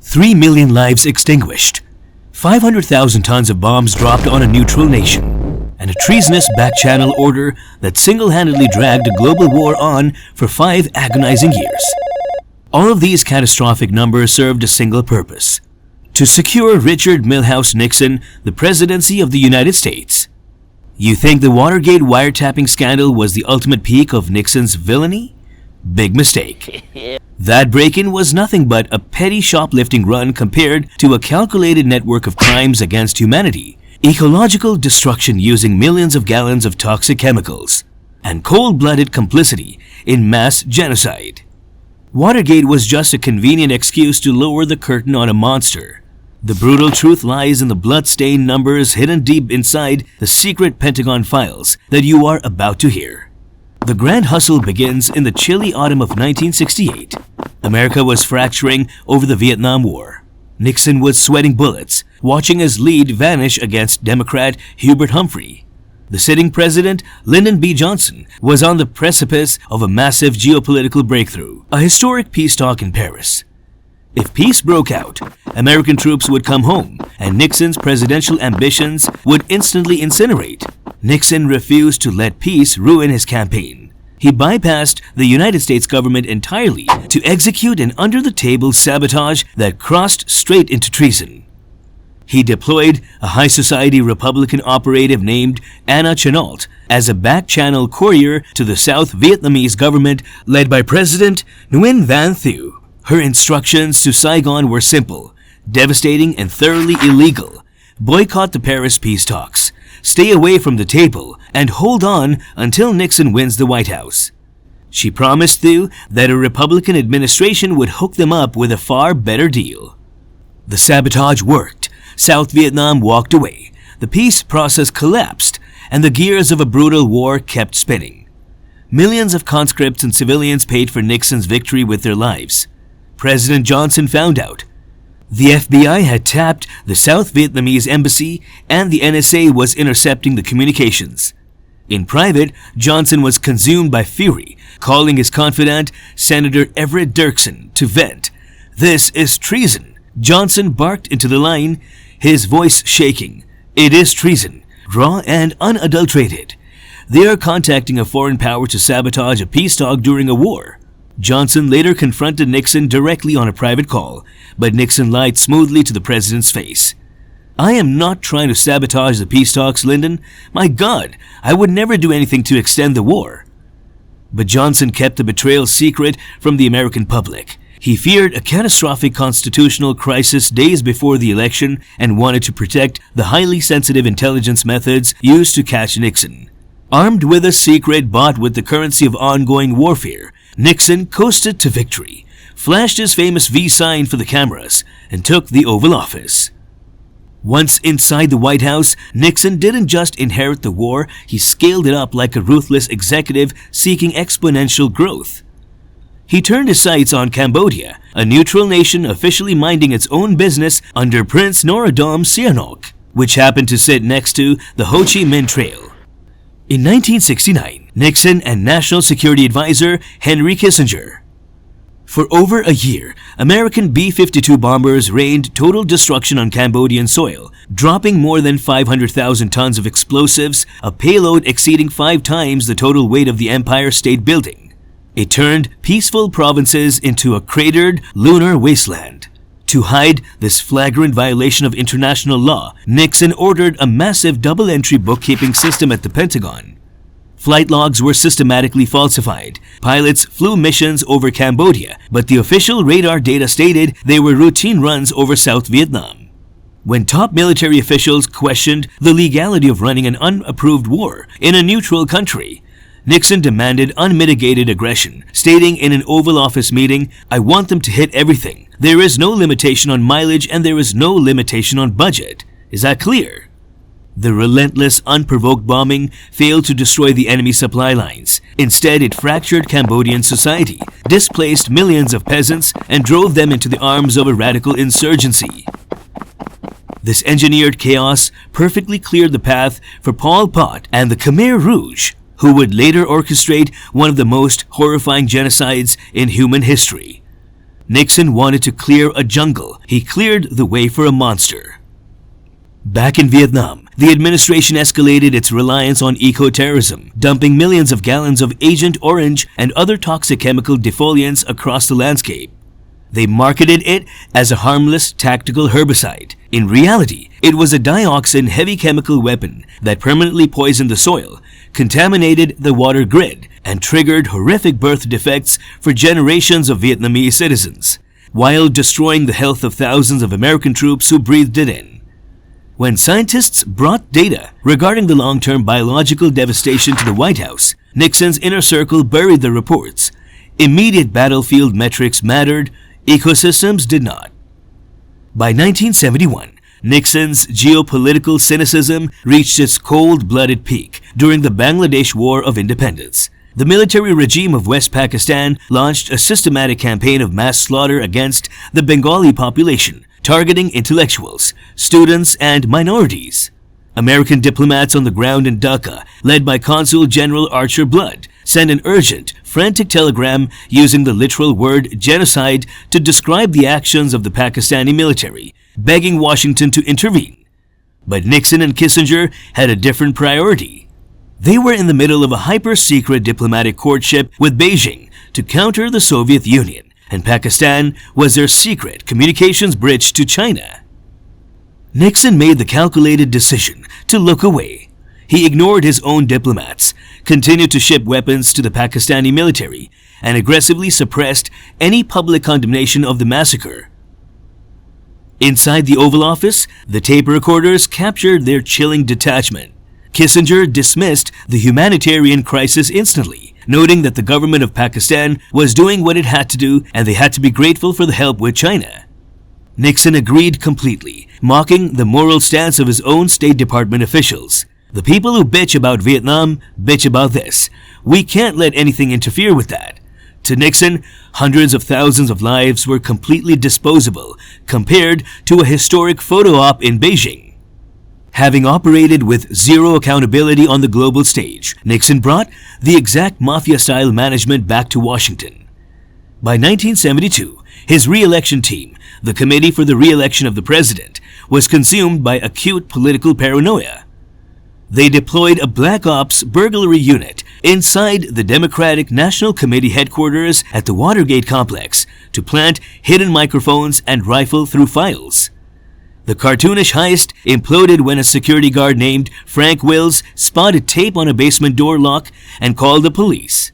3 million lives extinguished, 500,000 tons of bombs dropped on a neutral nation, and a treasonous back-channel order that single-handedly dragged a global war on for 5 agonizing years. All of these catastrophic numbers served a single purpose: to secure Richard Milhouse Nixon the presidency of the United States. You think the Watergate wiretapping scandal was the ultimate peak of Nixon's villainy? Big mistake. That break-in was nothing but a petty shoplifting run compared to a calculated network of crimes against humanity, ecological destruction using millions of gallons of toxic chemicals, and cold-blooded complicity in mass genocide. Watergate was just a convenient excuse to lower the curtain on a monster. The brutal truth lies in the blood-stained numbers hidden deep inside the secret Pentagon files that you are about to hear. The grand hustle begins in the chilly autumn of 1968. America was fracturing over the Vietnam War. Nixon was sweating bullets, watching his lead vanish against Democrat Hubert Humphrey. The sitting president, Lyndon B. Johnson, was on the precipice of a massive geopolitical breakthrough, a historic peace talk in Paris. If peace broke out, American troops would come home, and Nixon's presidential ambitions would instantly incinerate. Nixon refused to let peace ruin his campaign. He bypassed the United States government entirely to execute an under-the-table sabotage that crossed straight into treason. He deployed a high society Republican operative named Anna Chennault as a back-channel courier to the South Vietnamese government led by President Nguyen Van Thieu. Her instructions to Saigon were simple, devastating, and thoroughly illegal. Boycott the Paris peace talks, stay away from the table, and hold on until Nixon wins the White House. She promised Thieu that a Republican administration would hook them up with a far better deal. The sabotage worked. South Vietnam walked away. The peace process collapsed, and the gears of a brutal war kept spinning. Millions of conscripts and civilians paid for Nixon's victory with their lives. President Johnson found out. The FBI had tapped the South Vietnamese embassy, and the NSA was intercepting the communications. In private, Johnson was consumed by fury, calling his confidant, Senator Everett Dirksen, to vent. "This is treason," Johnson barked into the line, his voice shaking. "It is treason, raw and unadulterated. They are contacting a foreign power to sabotage a peace talk during a war." Johnson later confronted Nixon directly on a private call, but Nixon lied smoothly to the president's face. "I am not trying to sabotage the peace talks, Lyndon. My God, I would never do anything to extend the war." But Johnson kept the betrayal secret from the American public. He feared a catastrophic constitutional crisis days before the election and wanted to protect the highly sensitive intelligence methods used to catch Nixon. Armed with a secret bought with the currency of ongoing warfare, Nixon coasted to victory, flashed his famous V sign for the cameras, and took the Oval Office. Once inside the White House, Nixon didn't just inherit the war, he scaled it up like a ruthless executive seeking exponential growth. He turned his sights on Cambodia, a neutral nation officially minding its own business under Prince Norodom Sihanouk, which happened to sit next to the Ho Chi Minh Trail. In 1969, Nixon and National Security Advisor Henry Kissinger. For over a year, American B-52 bombers rained total destruction on Cambodian soil, dropping more than 500,000 tons of explosives, a payload exceeding 5 times the total weight of the Empire State Building. It turned peaceful provinces into a cratered lunar wasteland. To hide this flagrant violation of international law, Nixon ordered a massive double-entry bookkeeping system at the Pentagon. Flight logs were systematically falsified. Pilots flew missions over Cambodia, but the official radar data stated they were routine runs over South Vietnam. When top military officials questioned the legality of running an unapproved war in a neutral country, Nixon demanded unmitigated aggression, stating in an Oval Office meeting, "I want them to hit everything. There is no limitation on mileage and there is no limitation on budget. Is that clear?" The relentless, unprovoked bombing failed to destroy the enemy supply lines. Instead, it fractured Cambodian society, displaced millions of peasants, and drove them into the arms of a radical insurgency. This engineered chaos perfectly cleared the path for Pol Pot and the Khmer Rouge, who would later orchestrate one of the most horrifying genocides in human history. Nixon wanted to clear a jungle. He cleared the way for a monster. Back in Vietnam, the administration escalated its reliance on eco-terrorism, dumping millions of gallons of Agent Orange and other toxic chemical defoliants across the landscape. They marketed it as a harmless tactical herbicide. In reality, it was a dioxin heavy chemical weapon that permanently poisoned the soil, contaminated the water grid, and triggered horrific birth defects for generations of Vietnamese citizens, while destroying the health of thousands of American troops who breathed it in. When scientists brought data regarding the long-term biological devastation to the White House, Nixon's inner circle buried the reports. Immediate battlefield metrics mattered, ecosystems did not. By 1971, Nixon's geopolitical cynicism reached its cold-blooded peak during the Bangladesh War of Independence. The military regime of West Pakistan launched a systematic campaign of mass slaughter against the Bengali population, targeting intellectuals, students, and minorities. American diplomats on the ground in Dhaka, led by Consul General Archer Blood, sent an urgent, frantic telegram using the literal word genocide to describe the actions of the Pakistani military, begging Washington to intervene. But Nixon and Kissinger had a different priority. They were in the middle of a hyper-secret diplomatic courtship with Beijing to counter the Soviet Union, and Pakistan was their secret communications bridge to China. Nixon made the calculated decision to look away. He ignored his own diplomats, continued to ship weapons to the Pakistani military, and aggressively suppressed any public condemnation of the massacre. Inside the Oval Office, the tape recorders captured their chilling detachment. Kissinger dismissed the humanitarian crisis instantly, noting that the government of Pakistan was doing what it had to do and they had to be grateful for the help with China. Nixon agreed completely, mocking the moral stance of his own State Department officials. The people who bitch about Vietnam bitch about this. We can't let anything interfere with that. To Nixon, hundreds of thousands of lives were completely disposable compared to a historic photo op in Beijing. Having operated with zero accountability on the global stage, Nixon brought the exact mafia-style management back to Washington. By 1972, his re-election team, the Committee for the Re-election of the President, was consumed by acute political paranoia. They deployed a Black Ops burglary unit inside the Democratic National Committee headquarters at the Watergate complex to plant hidden microphones and rifle through files. The cartoonish heist imploded when a security guard named Frank Wills spotted tape on a basement door lock and called the police.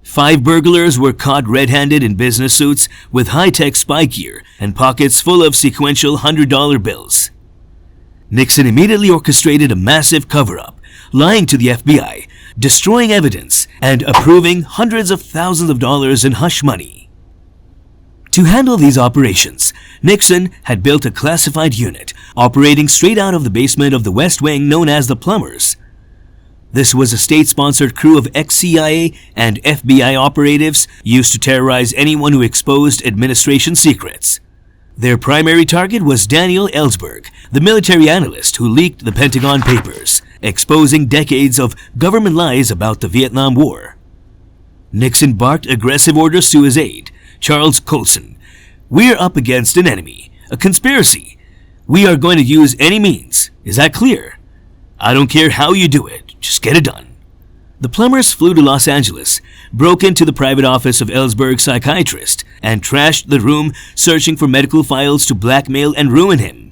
5 burglars were caught red-handed in business suits with high-tech spy gear and pockets full of sequential $100 bills. Nixon immediately orchestrated a massive cover-up, lying to the FBI, destroying evidence, and approving hundreds of thousands of dollars in hush money. To handle these operations, Nixon had built a classified unit operating straight out of the basement of the West Wing known as the Plumbers. This was a state-sponsored crew of ex-CIA and FBI operatives used to terrorize anyone who exposed administration secrets. Their primary target was Daniel Ellsberg, the military analyst who leaked the Pentagon Papers, exposing decades of government lies about the Vietnam War. Nixon barked aggressive orders to his aide, Charles Colson. "We're up against an enemy, a conspiracy. We are going to use any means. Is that clear? I don't care how you do it, just get it done." The Plumbers flew to Los Angeles, broke into the private office of Ellsberg's psychiatrist, and trashed the room searching for medical files to blackmail and ruin him.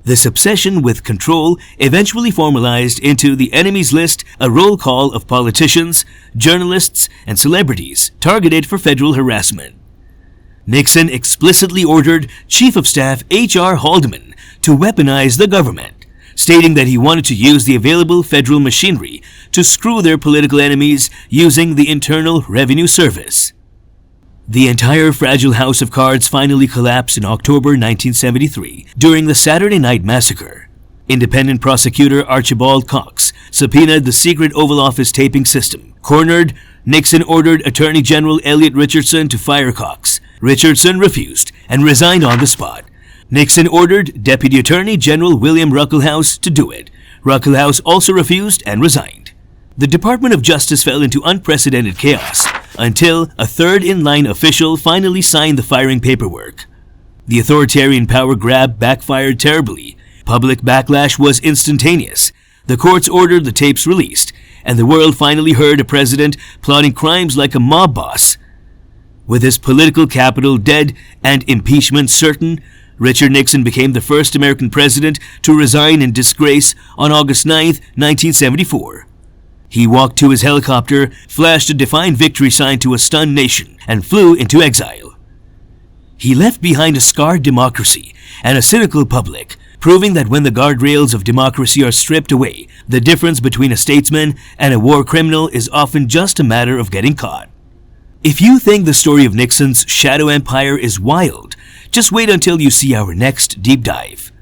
This obsession with control eventually formalized into the enemy's list, a roll call of politicians, journalists, and celebrities targeted for federal harassment. Nixon explicitly ordered Chief of Staff H.R. Haldeman to weaponize the government, stating that he wanted to use the available federal machinery to screw their political enemies using the Internal Revenue Service. The entire fragile house of cards finally collapsed in October 1973 during the Saturday Night Massacre. Independent prosecutor Archibald Cox subpoenaed the secret Oval Office taping system. Cornered, Nixon ordered Attorney General Elliot Richardson to fire Cox. Richardson refused and resigned on the spot. Nixon ordered Deputy Attorney General William Ruckelshaus to do it. Ruckelshaus also refused and resigned. The Department of Justice fell into unprecedented chaos. until a third-in-line official finally signed the firing paperwork. The authoritarian power grab backfired terribly. Public backlash was instantaneous. The courts ordered the tapes released, and the world finally heard a president plotting crimes like a mob boss. With his political capital dead and impeachment certain, Richard Nixon became the first American president to resign in disgrace on August 9, 1974. He walked to his helicopter, flashed a defiant victory sign to a stunned nation, and flew into exile. He left behind a scarred democracy and a cynical public, proving that when the guardrails of democracy are stripped away, the difference between a statesman and a war criminal is often just a matter of getting caught. If you think the story of Nixon's shadow empire is wild, just wait until you see our next deep dive.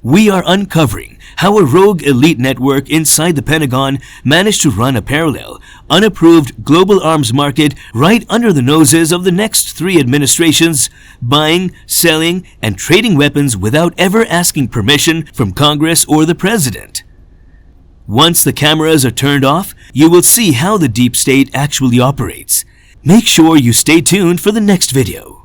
We are uncovering how a rogue elite network inside the Pentagon managed to run a parallel, unapproved global arms market right under the noses of the next 3 administrations, buying, selling, and trading weapons without ever asking permission from Congress or the President. Once the cameras are turned off, you will see how the deep state actually operates. Make sure you stay tuned for the next video.